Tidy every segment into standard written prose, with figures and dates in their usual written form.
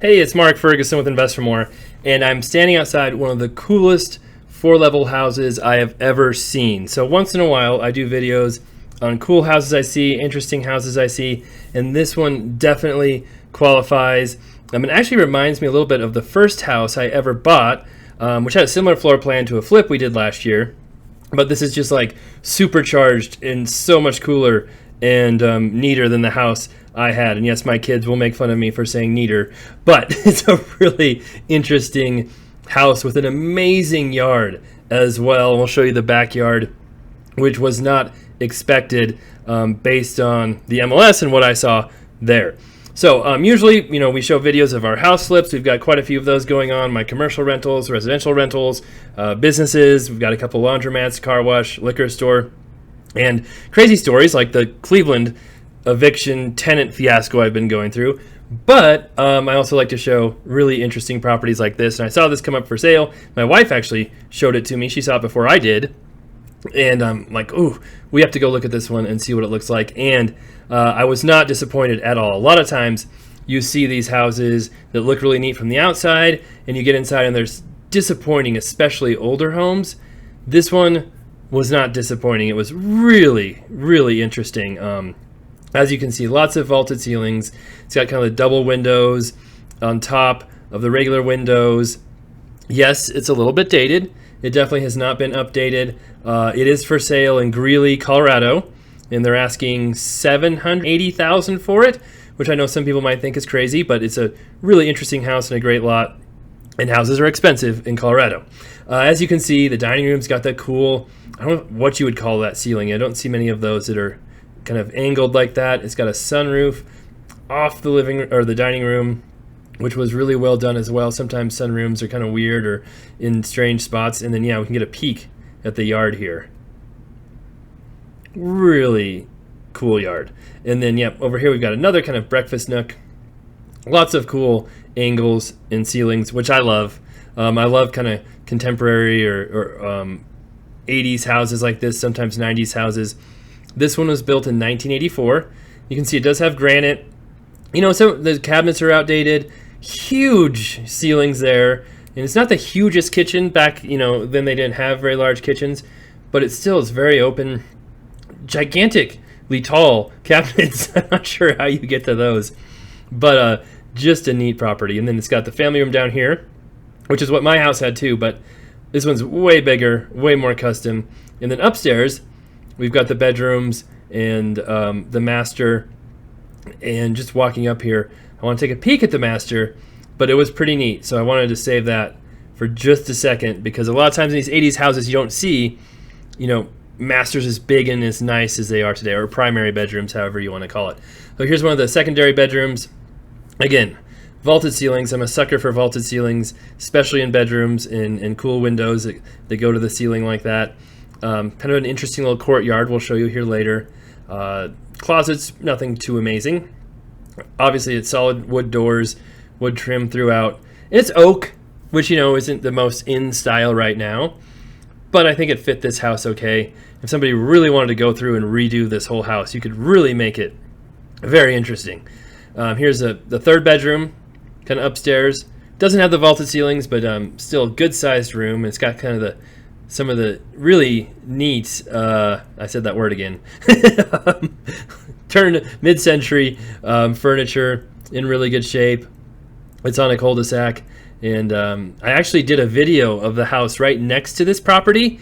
Hey, it's Mark Ferguson with Invest for More, and I'm standing outside one of the coolest four-level houses I have ever seen. So once in a while, I do videos on cool houses I see, interesting houses I see, and this one definitely qualifies. It actually reminds me a little bit of the first house I ever bought, which had a similar floor plan to a flip we did last year, but this is just like supercharged and so much cooler and neater than the house I had. And yes, my kids will make fun of me for saying neater, but it's a really interesting house with an amazing yard as well. We'll show you the backyard, which was not expected based on the MLS and what I saw there. So usually, we show videos of our house flips. We've got quite a few of those going on. My commercial rentals, residential rentals, businesses. We've got a couple laundromats, car wash, liquor store, and crazy stories like the Cleveland eviction tenant fiasco I've been going through. But I also like to show really interesting properties like this. And I saw this come up for sale. My wife actually showed it to me. She saw it before I did. And I'm like, ooh, we have to go look at this one and see what it looks like. And I was not disappointed at all. A lot of times you see these houses that look really neat from the outside, and you get inside and there's disappointing, especially older homes. This one was not disappointing. It was really, really interesting. As you can see, lots of vaulted ceilings. It's got kind of the double windows on top of the regular windows. Yes, it's a little bit dated. It definitely has not been updated. It is for sale in Greeley, Colorado, and they're asking $780,000 for it, which I know some people might think is crazy, but it's a really interesting house and a great lot, and houses are expensive in Colorado. As you can see, the dining room's got that cool, I don't know what you would call that ceiling. I don't see many of those that are kind of angled like that. It's got a sunroof off the the dining room, which was really well done as well. Sometimes sunrooms are kind of weird or in strange spots. And then, we can get a peek at the yard here. Really cool yard. And then, over here we've got another kind of breakfast nook. Lots of cool angles and ceilings, which I love. I love kind of contemporary or 80s houses like this, sometimes 90s houses. This one was built in 1984. You can see it does have granite. Some the cabinets are outdated. Huge ceilings there, and it's not the hugest kitchen back. Then they didn't have very large kitchens, but it still is very open, gigantically tall cabinets. I'm not sure how you get to those, but just a neat property. And then it's got the family room down here, which is what my house had too, but this one's way bigger, way more custom. And then upstairs, we've got the bedrooms and the master. And just walking up here, I want to take a peek at the master, but it was pretty neat. So I wanted to save that for just a second, because a lot of times in these 80s houses, you don't see, masters as big and as nice as they are today, or primary bedrooms, however you want to call it. So here's one of the secondary bedrooms. Again, vaulted ceilings. I'm a sucker for vaulted ceilings, especially in bedrooms and cool windows that go to the ceiling like that. Kind of an interesting little courtyard we'll show you here later. Closets, nothing too amazing. Obviously, it's solid wood doors, wood trim throughout. It's oak, which, isn't the most in style right now, but I think it fit this house okay. If somebody really wanted to go through and redo this whole house, you could really make it very interesting. Here's the third bedroom, kind of upstairs. Doesn't have the vaulted ceilings, but still a good-sized room. It's got kind of some of the really neat, I said that word again, turned mid-century furniture in really good shape. It's on a cul-de-sac, and I actually did a video of the house right next to this property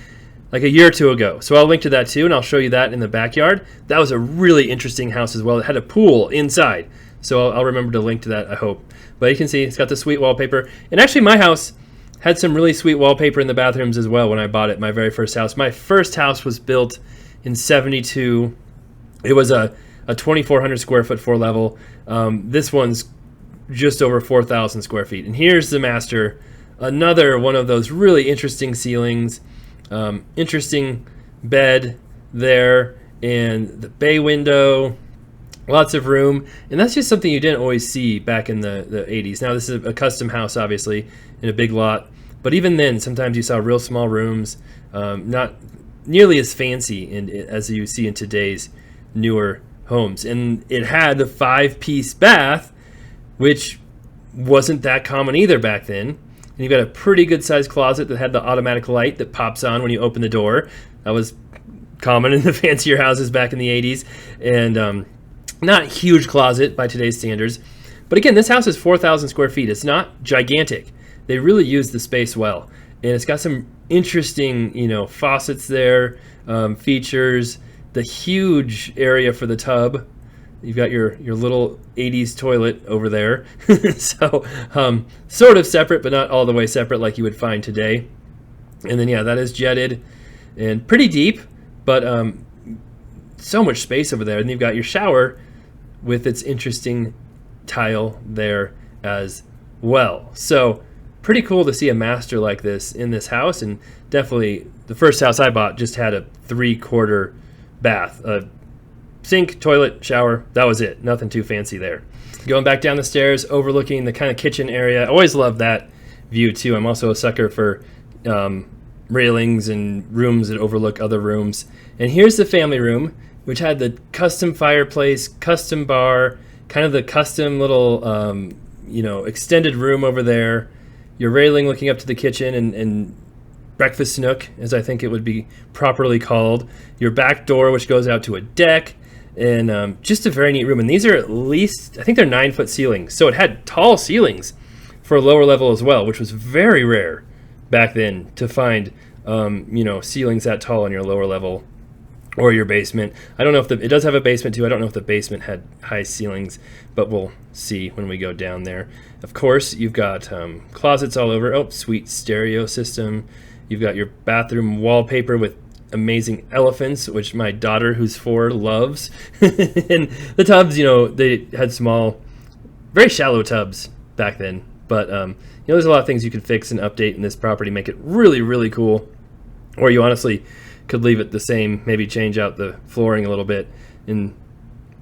like a year or two ago. So I'll link to that too, and I'll show you that in the backyard. That was a really interesting house as well. It had a pool inside, so I'll remember to link to that, I hope. But you can see it's got the sweet wallpaper. And actually my house had some really sweet wallpaper in the bathrooms as well when I bought it, my very first house. My first house was built in 72. It was a 2,400 square foot 4-level. This one's just over 4,000 square feet. And here's the master, another one of those really interesting ceilings, interesting bed there, and the bay window, lots of room. And that's just something you didn't always see back in the 80s. Now, this is a custom house, obviously, in a big lot. But even then, sometimes you saw real small rooms, not nearly as fancy as you see in today's newer homes. And it had the 5-piece bath, which wasn't that common either back then. And you've got a pretty good sized closet that had the automatic light that pops on when you open the door. That was common in the fancier houses back in the 80s. And not a huge closet by today's standards. But again, this house is 4,000 square feet. It's not gigantic. They really use the space well. And it's got some interesting, faucets there, features, the huge area for the tub. You've got your little 80s toilet over there. So sort of separate, but not all the way separate like you would find today. And then, yeah, that is jetted and pretty deep, but so much space over there. And you've got your shower with its interesting tile there as well. So pretty cool to see a master like this in this house. And definitely the first house I bought just had a 3/4 bath, a sink, toilet, shower. That was it. Nothing too fancy there. Going back down the stairs, overlooking the kind of kitchen area. I always love that view too. I'm also a sucker for railings and rooms that overlook other rooms. And here's the family room, which had the custom fireplace, custom bar, kind of the custom little extended room over there. Your railing looking up to the kitchen and breakfast nook, as I think it would be properly called. Your back door, which goes out to a deck. And just a very neat room. And these are at least, I think they're 9-foot ceilings. So it had tall ceilings for a lower level as well, which was very rare back then to find, ceilings that tall in your lower level or your basement. I don't know if it does have a basement too. I don't know if the basement had high ceilings, but we'll see when we go down there. Of course, you've got closets all over. Oh, sweet stereo system. You've got your bathroom wallpaper with amazing elephants, which my daughter, who's 4, loves. And the tubs, they had small, very shallow tubs back then. But, there's a lot of things you could fix and update in this property, make it really, really cool. Or you honestly could leave it the same, maybe change out the flooring a little bit, and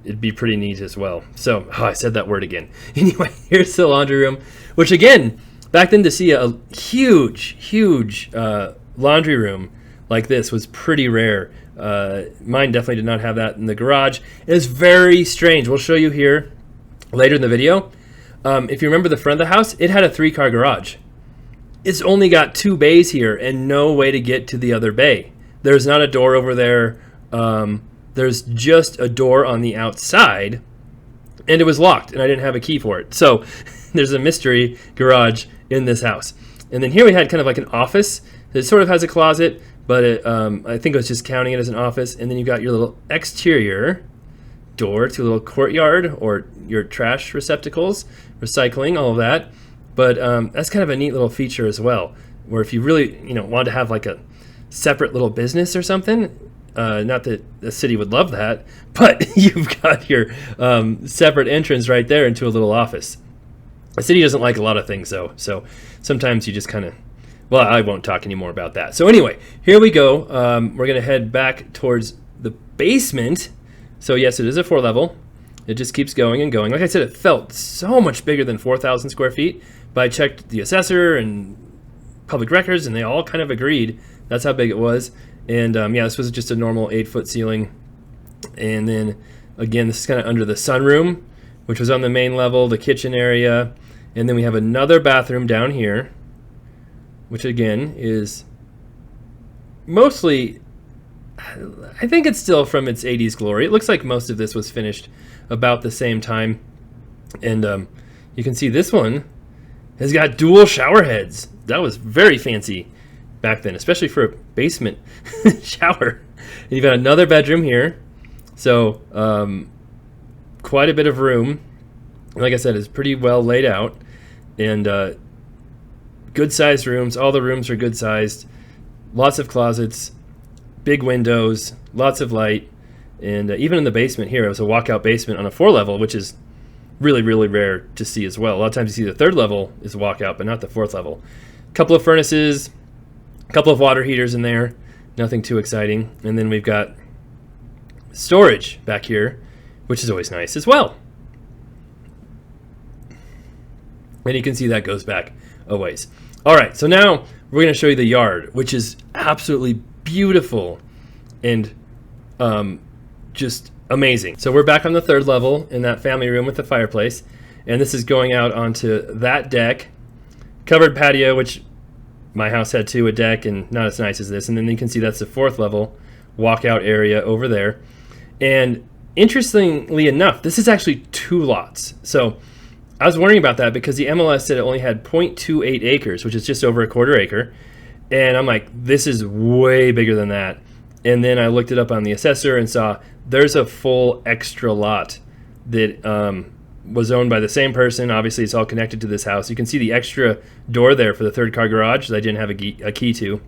it'd be pretty neat as well. So, I said that word again. Anyway, here's the laundry room, which again, back then to see a huge laundry room like this was pretty rare. Mine definitely did not have that in the garage. It is very strange. We'll show you here later in the video. If you remember the front of the house, it had a 3-car garage. It's only got 2 bays here and no way to get to the other bay. There's not a door over there. There's just a door on the outside, and it was locked, and I didn't have a key for it. So there's a mystery garage in this house. And then here we had kind of like an office. It sort of has a closet, but I think I was just counting it as an office. And then you've got your little exterior door to a little courtyard or your trash receptacles, recycling, all of that. But that's kind of a neat little feature as well, where if you really wanted to have like a separate little business or something, not that the city would love that, but you've got your separate entrance right there into a little office. The city doesn't like a lot of things though, so sometimes you just kind of, well, I won't talk anymore about that. So anyway, here we go. We're going to head back towards the basement. So yes, it is a 4-level. It just keeps going and going. Like I said, it felt so much bigger than 4,000 square feet, but I checked the assessor and public records, and they all kind of agreed that's how big it was. And this was just a normal 8-foot ceiling. And then again, this is kind of under the sunroom, which was on the main level, the kitchen area. And then we have another bathroom down here, which again is mostly, I think it's still from its 80s glory. It looks like most of this was finished about the same time. And you can see this one has got dual shower heads. That was very fancy back then, especially for a basement shower. And you've got another bedroom here. So quite a bit of room. Like I said, it's pretty well laid out. And good sized rooms. All the rooms are good sized. Lots of closets, big windows, lots of light. And even in the basement here, it was a walkout basement on a 4-level, which is really, really rare to see as well. A lot of times you see the 3rd level is walkout, but not the 4th level. A couple of furnaces, a couple of water heaters in there, nothing too exciting. And then we've got storage back here, which is always nice as well. And you can see that goes back a ways. All right, so now we're going to show you the yard, which is absolutely beautiful and just amazing. So we're back on the 3rd level in that family room with the fireplace. and this is going out onto that deck, covered patio, which my house had too, a deck, and not as nice as this. And then you can see that's the 4th level walkout area over there. And interestingly enough, this is actually 2 lots. So I was wondering about that because the MLS said it only had 0.28 acres, which is just over a 1/4 acre. And I'm like, this is way bigger than that. And then I looked it up on the assessor and saw there's a full extra lot that was owned by the same person. Obviously, it's all connected to this house. You can see the extra door there for the 3rd car garage that I didn't have a key to.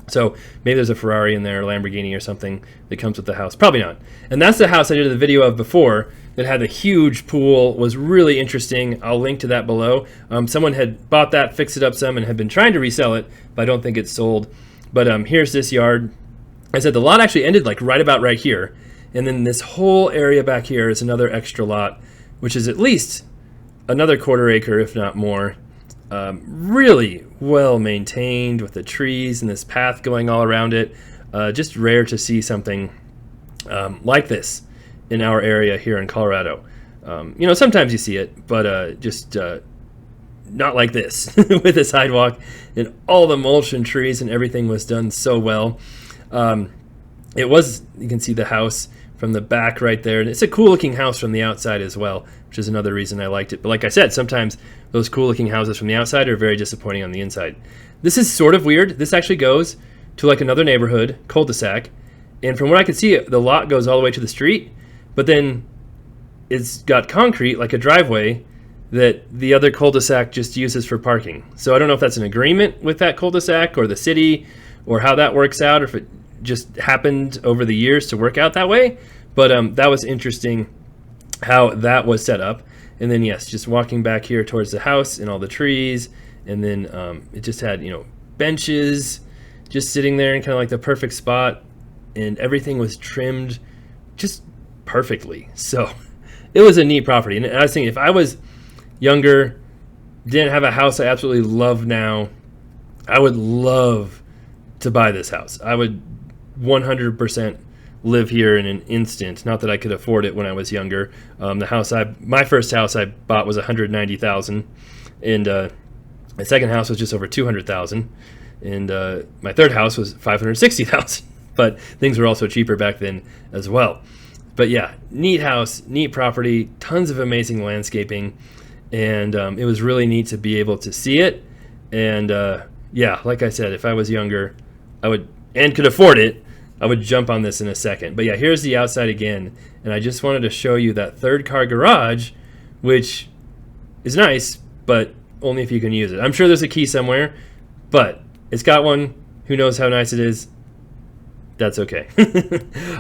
So maybe there's a Ferrari in there, or Lamborghini or something that comes with the house. Probably not. And that's the house I did a video of before that had a huge pool, was really interesting. I'll link to that below. Someone had bought that, fixed it up some, and had been trying to resell it, but I don't think it's sold. But here's this yard. I said the lot actually ended like right about right here. And then this whole area back here is another extra lot, which is at least another 1/4 acre, if not more. Really well maintained with the trees and this path going all around it. Just rare to see something like this in our area here in Colorado. You know, sometimes you see it, but just not like this with the sidewalk and all the mulch and trees, and everything was done so well. It was, you can see the house from the back right there, and it's a cool looking house from the outside as well, which is another reason I liked it. But like I said, sometimes those cool looking houses from the outside are very disappointing on the inside. This is sort of weird. This actually goes to like another neighborhood, cul-de-sac, and from what I can see, the lot goes all the way to the street, but then it's got concrete, like a driveway, that the other cul-de-sac just uses for parking. So I don't know if that's an agreement with that cul-de-sac or the city, or how that works out, or if it just happened over the years to work out that way. But that was interesting how that was set up. And then yes, just walking back here towards the house and all the trees, and then it just had, you know, benches just sitting there in kind of like the perfect spot, and everything was trimmed just perfectly. So it was a neat property. And I was thinking, if I was younger, didn't have a house I absolutely love now, I would love to buy this house. I would 100% live here in an instant. Not that I could afford it when I was younger. My first house I bought was $190,000, and my second house was just over $200,000, and my third house was $560,000. But things were also cheaper back then as well. But yeah, neat house, neat property, tons of amazing landscaping, and it was really neat to be able to see it. And yeah, like I said, if I was younger, I would, and could afford it, I would jump on this in a second. But yeah, here's the outside again, and I just wanted to show you that 3rd car garage, which is nice, but only if you can use it. I'm sure there's a key somewhere, but it's got one. Who knows how nice it is? That's okay.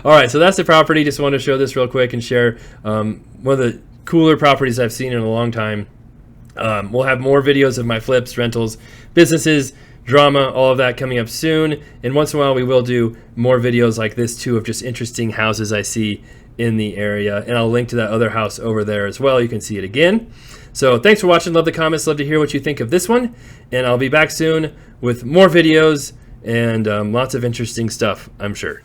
All right, so that's the property. Just wanted to show this real quick and share one of the cooler properties I've seen in a long time. We'll have more videos of my flips, rentals, businesses, drama, all of that coming up soon. And once in a while, we will do more videos like this too, of just interesting houses I see in the area. And I'll link to that other house over there as well. You can see it again. So thanks for watching. Love the comments. Love to hear what you think of this one. And I'll be back soon with more videos and lots of interesting stuff, I'm sure.